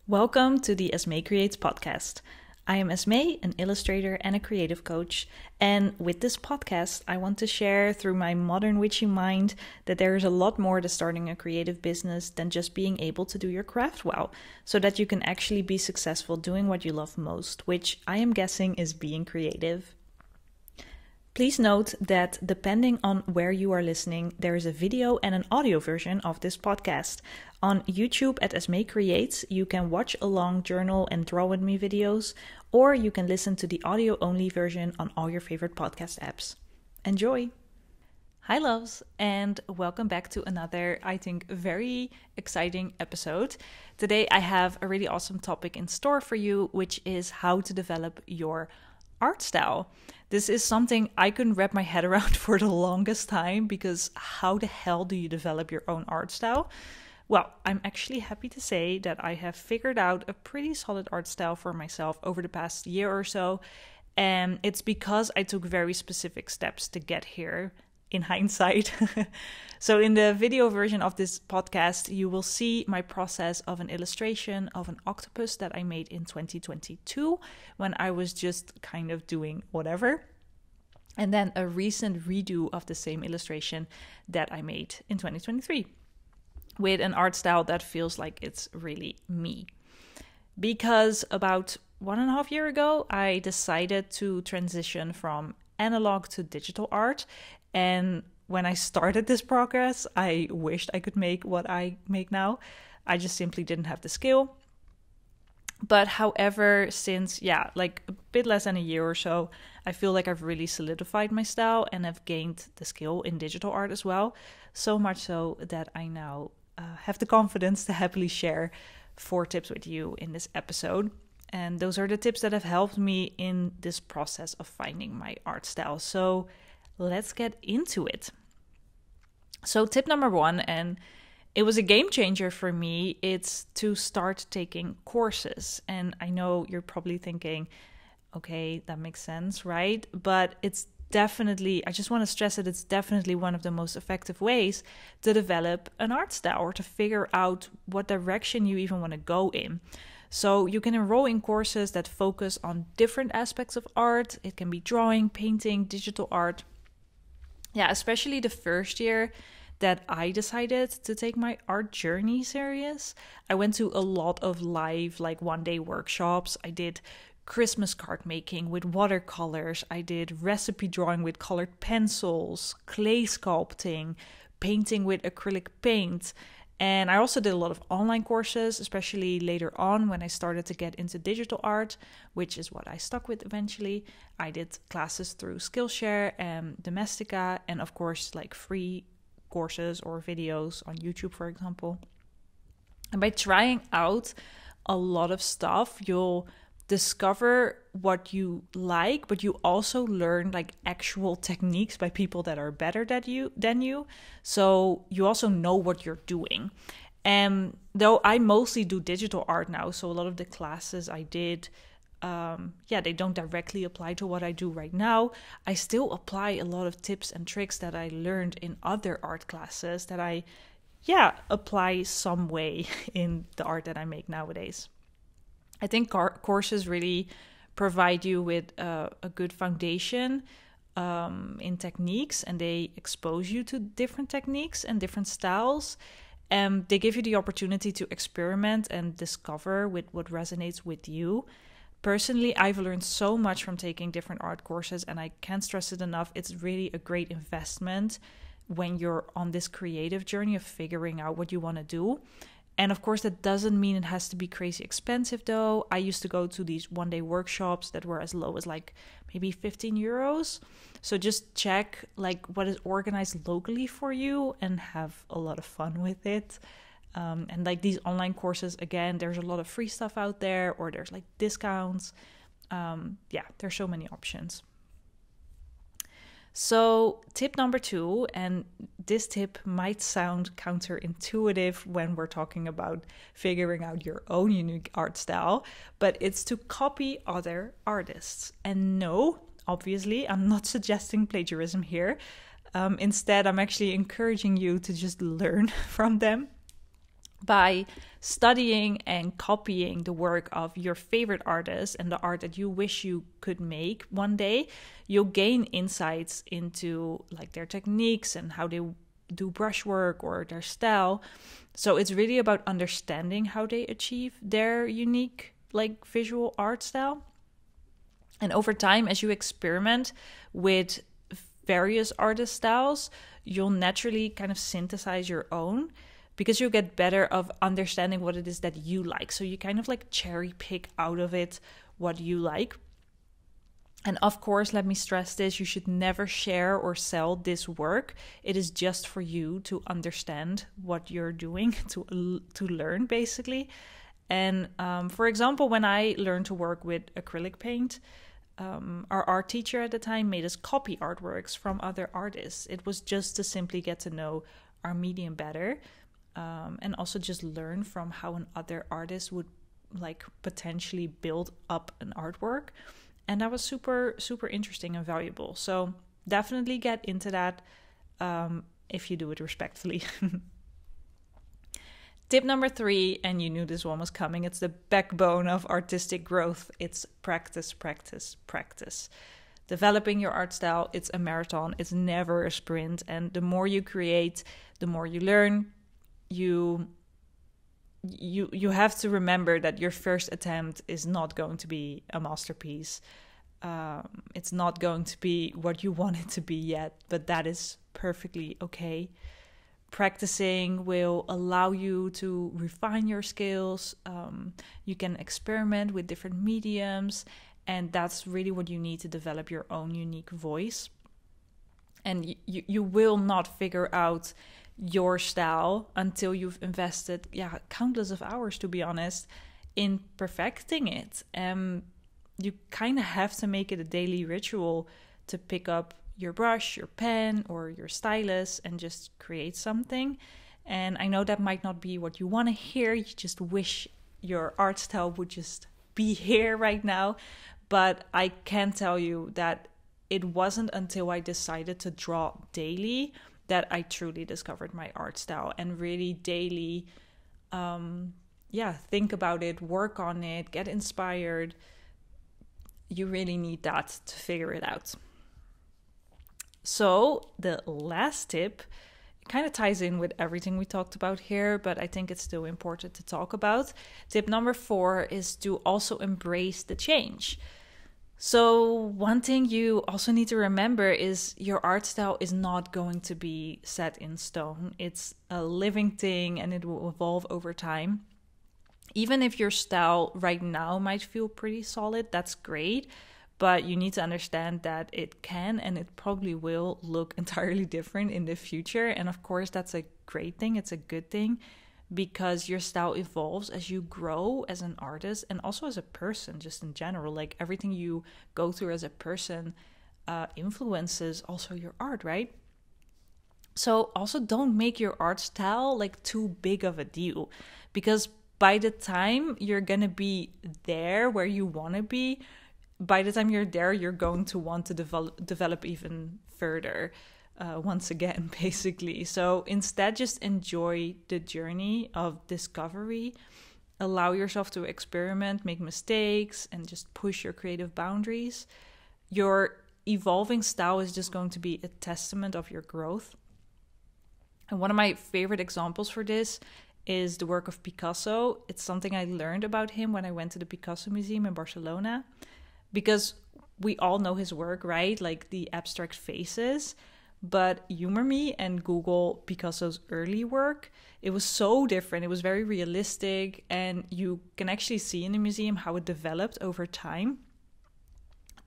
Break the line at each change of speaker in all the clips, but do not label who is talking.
Welcome to the Esme Creates podcast. I am Esme, an illustrator and a creative coach, and with this podcast, I want to share through my modern witchy mind that there is a lot more to starting a creative business than just being able to do your craft well, so that you can actually be successful doing what you love most, which I am guessing is being creative. Please note that depending on where you are listening, there is a video and an audio version of this podcast. On YouTube at Esme Creates, you can watch along journal and draw with me videos, or you can listen to the audio-only version on all your favorite podcast apps. Enjoy! Hi loves, and welcome back to another, I think, very exciting episode. Today I have a really awesome topic in store for you, which is how to develop your art style. This is something I couldn't wrap my head around for the longest time, because how the hell do you develop your own art style? Well, I'm actually happy to say that I have figured out a pretty solid art style for myself over the past year or so, and it's because I took very specific steps to get here in hindsight. So in the video version of this podcast, you will see my process of an illustration of an octopus that I made in 2022 when I was just kind of doing whatever. And then a recent redo of the same illustration that I made in 2023 with an art style that feels like it's really me. Because about 1.5 years ago, I decided to transition from analog to digital art. And when I started this progress, I wished I could make what I make now. I just simply didn't have the skill. But however, since, like a bit less than a year or so, I feel like I've really solidified my style and have gained the skill in digital art as well. So much so that I now have the confidence to happily share 4 tips with you in this episode. And those are the tips that have helped me in this process of finding my art style. So let's get into it. So tip number 1, and it was a game changer for me, it's to start taking courses. And I know you're probably thinking, okay, that makes sense, right? But it's definitely, I just want to stress that it's definitely one of the most effective ways to develop an art style or to figure out what direction you even want to go in. So you can enroll in courses that focus on different aspects of art. It can be drawing, painting, digital art. Yeah, especially the first year that I decided to take my art journey serious, I went to a lot of live, like 1-day workshops. I did Christmas card making with watercolors. I did recipe drawing with colored pencils, clay sculpting, painting with acrylic paint. And I also did a lot of online courses, especially later on when I started to get into digital art, which is what I stuck with eventually. I did classes through Skillshare and Domestika, and of course, like free courses or videos on YouTube, for example. And by trying out a lot of stuff, you'll discover what you like, but you also learn like actual techniques by people that are better than you. So you also know what you're doing. And though I mostly do digital art now, so a lot of the classes I did, they don't directly apply to what I do right now. I still apply a lot of tips and tricks that I learned in other art classes that I, apply some way in the art that I make nowadays. I think courses really provide you with a good foundation in techniques, and they expose you to different techniques and different styles. They give you the opportunity to experiment and discover with what resonates with you. Personally, I've learned so much from taking different art courses, and I can't stress it enough. It's really a great investment when you're on this creative journey of figuring out what you want to do. And of course, that doesn't mean it has to be crazy expensive, though. I used to go to these 1-day workshops that were as low as like maybe 15 euros. So just check like what is organized locally for you and have a lot of fun with it. And like these online courses, again, there's a lot of free stuff out there, or there's like discounts. There's so many options. So tip number 2, and this tip might sound counterintuitive when we're talking about figuring out your own unique art style, but it's to copy other artists. And no, obviously, I'm not suggesting plagiarism here. Instead, I'm actually encouraging you to just learn from them. By studying and copying the work of your favorite artists and the art that you wish you could make one day, you'll gain insights into like their techniques and how they do brushwork or their style. So it's really about understanding how they achieve their unique like visual art style. And over time, as you experiment with various artist styles, you'll naturally kind of synthesize your own, because you get better of understanding what it is that you like. So you kind of like cherry pick out of it what you like. And of course, let me stress this, you should never share or sell this work. It is just for you to understand what you're doing, to learn basically. And for example, when I learned to work with acrylic paint, our art teacher at the time made us copy artworks from other artists. It was just to simply get to know our medium better. And also just learn from how another artist would like potentially build up an artwork. And that was super, super interesting and valuable. So definitely get into that if you do it respectfully. Tip number 3, and you knew this one was coming, it's the backbone of artistic growth. It's practice, practice, practice. Developing your art style, it's a marathon. It's never a sprint. And the more you create, the more you learn. You have to remember that your first attempt is not going to be a masterpiece. It's not going to be what you want it to be yet, but that is perfectly okay. Practicing will allow you to refine your skills. You can experiment with different mediums, and that's really what you need to develop your own unique voice. And you will not figure out your style until you've invested countless of hours, to be honest, in perfecting it. You kind of have to make it a daily ritual to pick up your brush, your pen, or your stylus and just create something. And I know that might not be what you want to hear. You just wish your art style would just be here right now. But I can tell you that it wasn't until I decided to draw daily that I truly discovered my art style, and really daily, think about it, work on it, get inspired. You really need that to figure it out. So the last tip kind of ties in with everything we talked about here, but I think it's still important to talk about. Tip number 4 is to also embrace the change. So one thing you also need to remember is your art style is not going to be set in stone. It's a living thing and it will evolve over time. Even if your style right now might feel pretty solid, that's great. But you need to understand that it can and it probably will look entirely different in the future. And of course, that's a great thing. It's a good thing, because your style evolves as you grow as an artist and also as a person, just in general. Like everything you go through as a person influences also your art, right? So also don't make your art style like too big of a deal, because by the time you're gonna be there where you want to be, by the time you're there, you're going to want to develop even further. Once again, basically. So instead, just enjoy the journey of discovery. Allow yourself to experiment, make mistakes, and just push your creative boundaries. Your evolving style is just going to be a testament of your growth. And one of my favorite examples for this is the work of Picasso. It's something I learned about him when I went to the Picasso Museum in Barcelona, because we all know his work, right? Like the abstract faces. But humor me and Google Picasso's early work. It was so different. It was very realistic, and you can actually see in the museum how it developed over time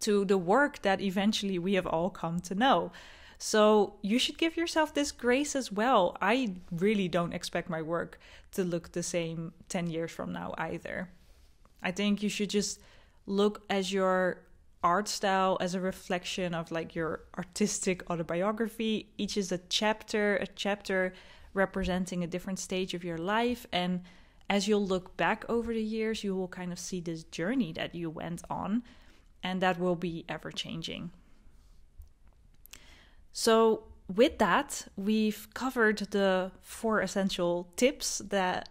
to the work that eventually we have all come to know. So you should give yourself this grace as well. I really don't expect my work to look the same 10 years from now either. I think you should just look as your art style as a reflection of like your artistic autobiography. Each is a chapter representing a different stage of your life. And as you'll look back over the years, you will kind of see this journey that you went on, and that will be ever changing. So with that, we've covered the 4 essential tips that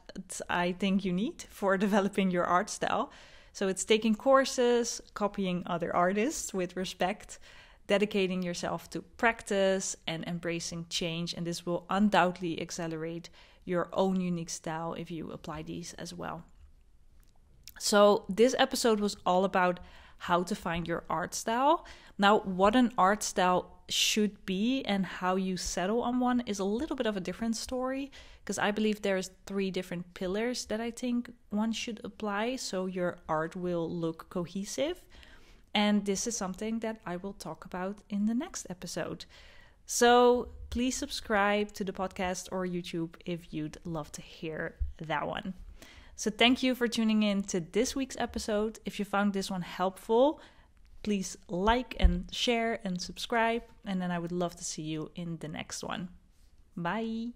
I think you need for developing your art style. So it's taking courses, copying other artists with respect, dedicating yourself to practice, and embracing change. And this will undoubtedly accelerate your own unique style if you apply these as well. So this episode was all about how to find your art style. Now, what an art style should be and how you settle on one is a little bit of a different story, because I believe there's 3 different pillars that I think one should apply so your art will look cohesive. And this is something that I will talk about in the next episode. So please subscribe to the podcast or YouTube if you'd love to hear that one. So thank you for tuning in to this week's episode. If you found this one helpful, please like and share and subscribe. And then I would love to see you in the next one. Bye.